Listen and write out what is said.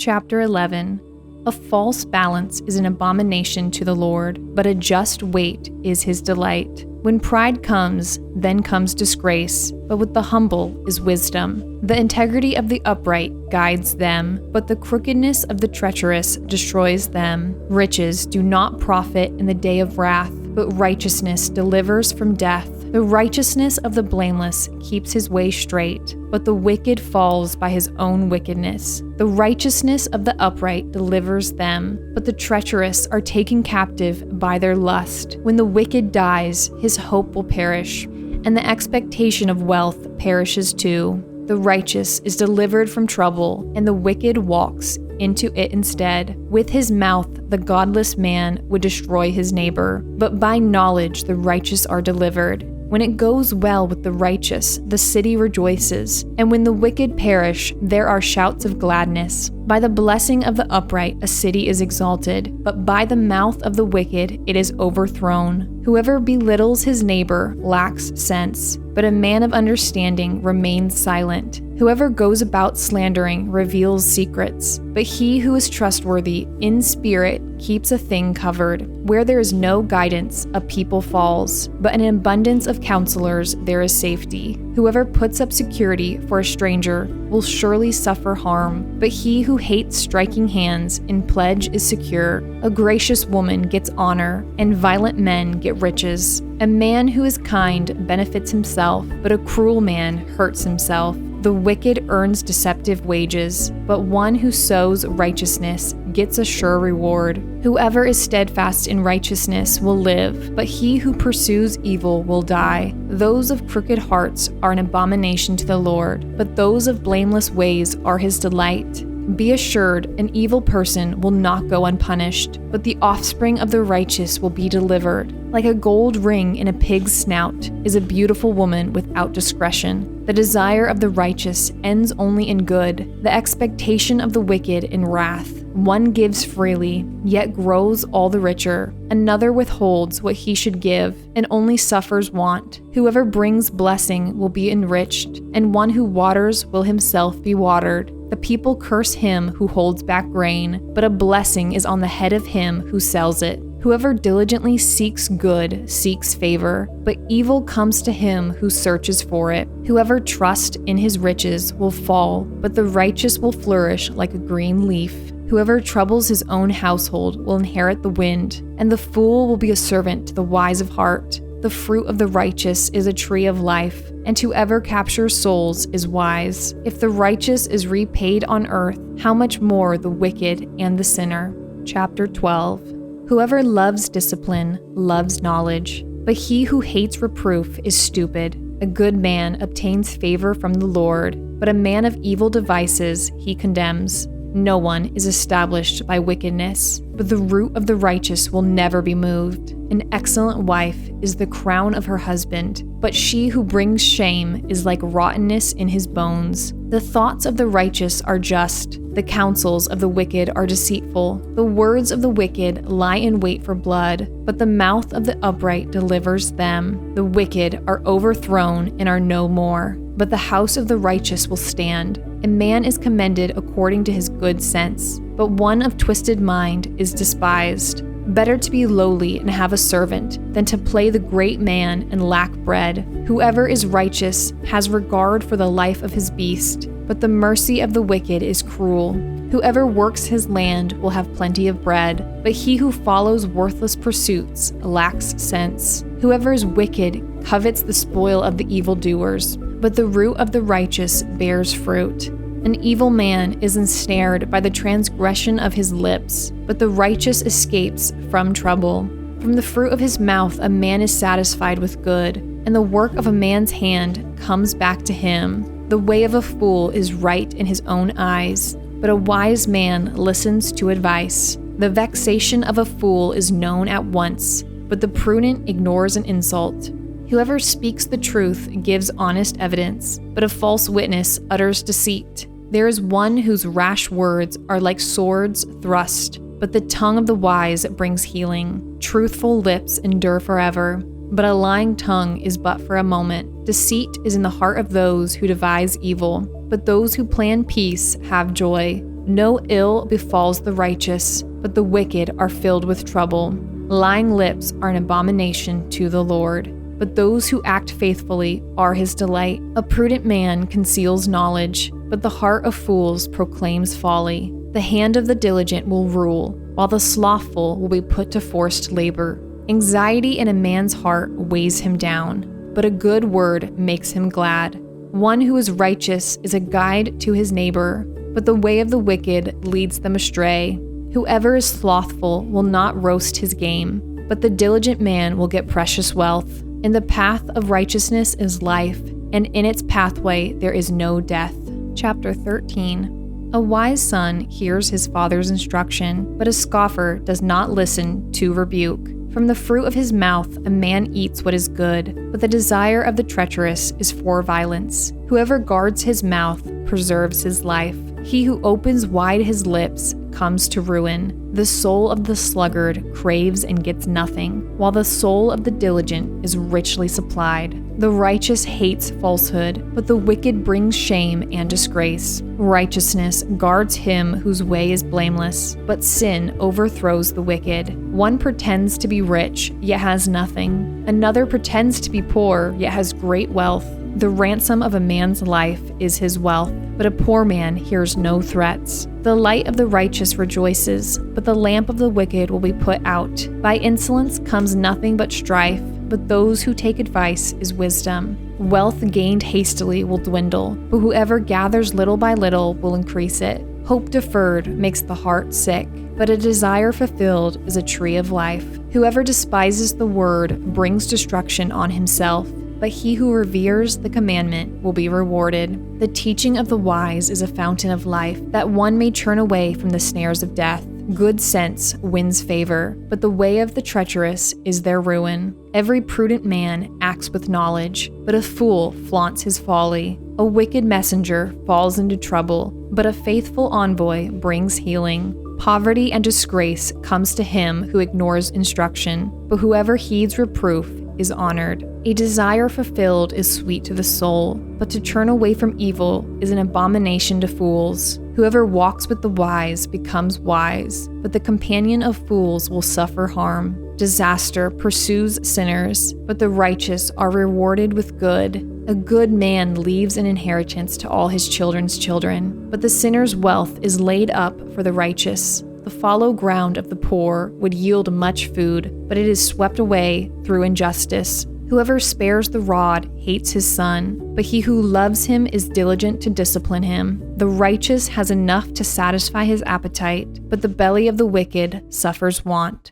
Chapter 11. A false balance is an abomination to the Lord, but a just weight is his delight. When pride comes, then comes disgrace, but with the humble is wisdom. The integrity of the upright guides them, but the crookedness of the treacherous destroys them. Riches do not profit in the day of wrath, but righteousness delivers from death. The righteousness of the blameless keeps his way straight, but the wicked falls by his own wickedness. The righteousness of the upright delivers them, but the treacherous are taken captive by their lust. When the wicked dies, his hope will perish, and the expectation of wealth perishes too. The righteous is delivered from trouble, and the wicked walks into it instead. With his mouth, the godless man would destroy his neighbor, but by knowledge the righteous are delivered. When it goes well with the righteous, the city rejoices, and when the wicked perish, there are shouts of gladness. By the blessing of the upright, a city is exalted, but by the mouth of the wicked, it is overthrown. Whoever belittles his neighbor lacks sense, but a man of understanding remains silent. Whoever goes about slandering reveals secrets, but he who is trustworthy in spirit keeps a thing covered. Where there is no guidance, a people falls, but in an abundance of counselors there is safety. Whoever puts up security for a stranger will surely suffer harm, but he who hates striking hands in pledge is secure. A gracious woman gets honor, and violent men get riches. A man who is kind benefits himself, but a cruel man hurts himself. The wicked earns deceptive wages, but one who sows righteousness gets a sure reward. Whoever is steadfast in righteousness will live, but he who pursues evil will die. Those of crooked hearts are an abomination to the Lord, but those of blameless ways are his delight. Be assured, an evil person will not go unpunished, but the offspring of the righteous will be delivered. Like a gold ring in a pig's snout is a beautiful woman without discretion. The desire of the righteous ends only in good, the expectation of the wicked in wrath. One gives freely, yet grows all the richer. Another withholds what he should give, and only suffers want. Whoever brings blessing will be enriched, and one who waters will himself be watered. The people curse him who holds back grain, but a blessing is on the head of him who sells it. Whoever diligently seeks good seeks favor, but evil comes to him who searches for it. Whoever trusts in his riches will fall, but the righteous will flourish like a green leaf. Whoever troubles his own household will inherit the wind, and the fool will be a servant to the wise of heart. The fruit of the righteous is a tree of life, and whoever captures souls is wise. If the righteous is repaid on earth, how much more the wicked and the sinner? Chapter 12. Whoever loves discipline loves knowledge, but he who hates reproof is stupid. A good man obtains favor from the Lord, but a man of evil devices he condemns. No one is established by wickedness, but the root of the righteous will never be moved. An excellent wife is the crown of her husband, but she who brings shame is like rottenness in his bones. The thoughts of the righteous are just, the counsels of the wicked are deceitful. The words of the wicked lie in wait for blood, but the mouth of the upright delivers them. The wicked are overthrown and are no more, but the house of the righteous will stand. A man is commended according to his good sense, but one of twisted mind is despised. Better to be lowly and have a servant than to play the great man and lack bread. Whoever is righteous has regard for the life of his beast, but the mercy of the wicked is cruel. Whoever works his land will have plenty of bread, but he who follows worthless pursuits lacks sense. Whoever is wicked covets the spoil of the evildoers, but the root of the righteous bears fruit. An evil man is ensnared by the transgression of his lips, but the righteous escapes from trouble. From the fruit of his mouth a man is satisfied with good, and the work of a man's hand comes back to him. The way of a fool is right in his own eyes, but a wise man listens to advice. The vexation of a fool is known at once, but the prudent ignores an insult. Whoever speaks the truth gives honest evidence, but a false witness utters deceit. There is one whose rash words are like swords thrust, but the tongue of the wise brings healing. Truthful lips endure forever, but a lying tongue is but for a moment. Deceit is in the heart of those who devise evil, but those who plan peace have joy. No ill befalls the righteous, but the wicked are filled with trouble. Lying lips are an abomination to the Lord, but those who act faithfully are his delight. A prudent man conceals knowledge, but the heart of fools proclaims folly. The hand of the diligent will rule, while the slothful will be put to forced labor. Anxiety in a man's heart weighs him down, but a good word makes him glad. One who is righteous is a guide to his neighbor, but the way of the wicked leads them astray. Whoever is slothful will not roast his game, but the diligent man will get precious wealth. In the path of righteousness is life, and in its pathway there is no death. Chapter 13. A wise son hears his father's instruction, but a scoffer does not listen to rebuke. From the fruit of his mouth a man eats what is good, but the desire of the treacherous is for violence. Whoever guards his mouth preserves his life. He who opens wide his lips comes to ruin. The soul of the sluggard craves and gets nothing, while the soul of the diligent is richly supplied. The righteous hates falsehood, but the wicked brings shame and disgrace. Righteousness guards him whose way is blameless, but sin overthrows the wicked. One pretends to be rich, yet has nothing. Another pretends to be poor, yet has great wealth. The ransom of a man's life is his wealth, but a poor man hears no threats. The light of the righteous rejoices, but the lamp of the wicked will be put out. By insolence comes nothing but strife, but those who take advice is wisdom. Wealth gained hastily will dwindle, but whoever gathers little by little will increase it. Hope deferred makes the heart sick, but a desire fulfilled is a tree of life. Whoever despises the word brings destruction on himself, but he who reveres the commandment will be rewarded. The teaching of the wise is a fountain of life, that one may turn away from the snares of death. Good sense wins favor, but the way of the treacherous is their ruin. Every prudent man acts with knowledge, but a fool flaunts his folly. A wicked messenger falls into trouble, but a faithful envoy brings healing. Poverty and disgrace comes to him who ignores instruction, but whoever heeds reproof is honored. A desire fulfilled is sweet to the soul, but to turn away from evil is an abomination to fools. Whoever walks with the wise becomes wise, but the companion of fools will suffer harm. Disaster pursues sinners, but the righteous are rewarded with good. A good man leaves an inheritance to all his children's children, but the sinner's wealth is laid up for the righteous. The fallow ground of the poor would yield much food, but it is swept away through injustice. Whoever spares the rod hates his son, but he who loves him is diligent to discipline him. The righteous has enough to satisfy his appetite, but the belly of the wicked suffers want.